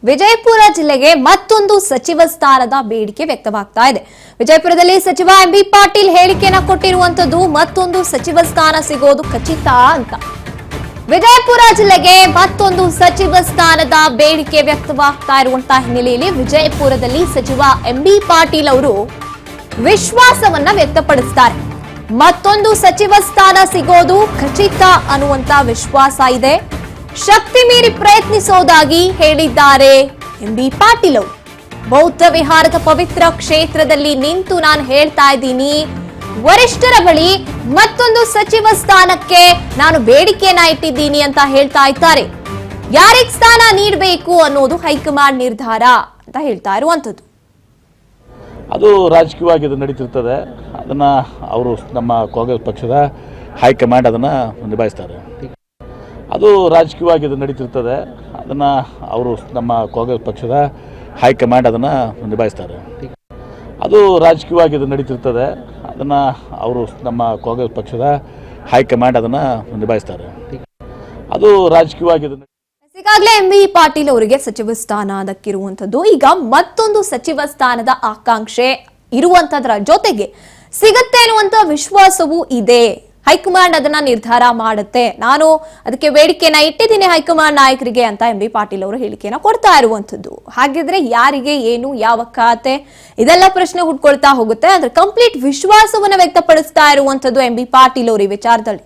ವಿಜಯಪುರ ಜಿಲ್ಲೆಗೆ ಮತ್ತೊಂದು ಸಚಿವ ಸ್ಥಾನದ ಬೇಡಿಕೆ ವ್ಯಕ್ತವಾಗ್ತಾ ಇದೆ. ವಿಜಯಪುರದಲ್ಲಿ ಸಚಿವ ಎಂಬಿ ಪಾಟೀಲ್ ಹೇಳಿಕೆಯನ್ನು ಕೊಟ್ಟಿರುವಂತದ್ದು ಮತ್ತೊಂದು ಸಚಿವ ಸ್ಥಾನ ಸಿಗೋದು ಖಚಿತ ಅಂತ. ವಿಜಯಪುರ ಜಿಲ್ಲೆಗೆ ಮತ್ತೊಂದು ಸಚಿವ ಸ್ಥಾನದ ಬೇಡಿಕೆ ವ್ಯಕ್ತವಾಗ್ತಾ ಇರುವಂತಹ ಹಿನ್ನೆಲೆಯಲ್ಲಿ ವಿಜಯಪುರದಲ್ಲಿ ಸಚಿವ ಎಂಬಿ ಪಾಟೀಲ್ ಅವರು ವಿಶ್ವಾಸವನ್ನ ವ್ಯಕ್ತಪಡಿಸುತ್ತಾರೆ. ಮತ್ತೊಂದು ಸಚಿವ ಸ್ಥಾನ ಸಿಗೋದು ಖಚಿತ ಅನ್ನುವಂತ ವಿಶ್ವಾಸ ಇದೆ. ಶಕ್ತಿ ಮೀರಿ ಪ್ರಯತ್ನಿಸೋದಾಗಿ ಹೇಳಿದ್ದಾರೆ ಎಂಬಿ ಪಾಟೀಲ್ ಅವರು. ಬೌದ್ಧ ವಿಹಾರದ ಪವಿತ್ರ ಕ್ಷೇತ್ರದಲ್ಲಿ ನಿಂತು ನಾನು ಹೇಳ್ತಾ ಇದ್ದೀನಿ, ವರಿಷ್ಠರ ಬಳಿ ಮತ್ತೊಂದು ಸಚಿವ ಸ್ಥಾನಕ್ಕೆ ನಾನು ಬೇಡಿಕೆಯನ್ನ ಇಟ್ಟಿದ್ದೀನಿ ಅಂತ ಹೇಳ್ತಾ ಇದ್ದಾರೆ. ಯಾರಿಗೆ ಸ್ಥಾನ ನೀಡಬೇಕು ಅನ್ನೋದು ಹೈಕಮಾಂಡ್ ನಿರ್ಧಾರ ಅಂತ ಹೇಳ್ತಾ ಇರುವಂತದ್ದು. ಅದು ರಾಜಕೀಯವಾಗಿ ಇದು ನಡೀತಿರ್ತದೆ. ಅದನ್ನ ಅವರು ನಮ್ಮ ಕಾಂಗ್ರೆಸ್ ಪಕ್ಷದ ಹೈಕಮಾಂಡ್ ಅದನ್ನ ನಿಭಾಯಿಸ್ತಾರೆ. ಅದು ರಾಜಕೀಯವಾಗಿ ಇದು ನಡೀತಿರ್ತದೆ. ಅದನ್ನ ಅವರು ನಮ್ಮ ಕಾಂಗ್ರೆಸ್ ಪಕ್ಷದ ಹೈಕಮಾಂಡ್ ಅದನ್ನ ನಿಭಾಯಿಸ್ತಾರೆ. ಅದು ರಾಜಕೀಯವಾಗಿ ಇದು ನಡೀತಿರ್ತದೆ. ಅದನ್ನ ಅವರು ನಮ್ಮ ಕಾಂಗ್ರೆಸ್ ಪಕ್ಷದ ಹೈಕಮಾಂಡ್ ಅದನ್ನ ನಿಭಾಯಿಸ್ತಾರೆ. ಅದು ರಾಜಕೀಯವಾಗಿ ಈಗಾಗಲೇ ಎಂಬಿ ಪಾಟೀಲ್ ಅವರಿಗೆ ಸಚಿವ ಸ್ಥಾನ ದಕ್ಕಿರುವಂತದ್ದು. ಈಗ ಮತ್ತೊಂದು ಸಚಿವ ಸ್ಥಾನದ ಆಕಾಂಕ್ಷೆ ಇರುವಂತದ್ರ ಜೊತೆಗೆ ಸಿಗತ್ತೆ ಅನ್ನುವಂತ ವಿಶ್ವಾಸವೂ ಇದೆ. ಹೈಕಮಾಂಡ್ ಅದನ್ನ ನಿರ್ಧಾರ ಮಾಡುತ್ತೆ, ನಾನು ಅದಕ್ಕೆ ಬೇಡಿಕೆನ ಇಟ್ಟಿದ್ದೀನಿ ಹೈಕಮಾಂಡ್ ನಾಯಕರಿಗೆ ಅಂತ ಎಂಬಿ ಪಾಟೀಲ್ ಅವರು ಹೇಳಿಕೆಯನ್ನ ಕೊಡ್ತಾ ಇರುವಂತದ್ದು. ಹಾಗಿದ್ರೆ ಯಾರಿಗೆ ಏನು ಯಾವ ಖಾತೆ ಇದೆಲ್ಲ ಪ್ರಶ್ನೆ ಹುಟ್ಕೊಳ್ತಾ ಹೋಗುತ್ತೆ. ಆದ್ರೆ ಕಂಪ್ಲೀಟ್ ವಿಶ್ವಾಸವನ್ನ ವ್ಯಕ್ತಪಡಿಸ್ತಾ ಇರುವಂತದ್ದು ಎಂಬಿ ಪಾಟೀಲ್ ಅವರು ಈ ವಿಚಾರದಲ್ಲಿ.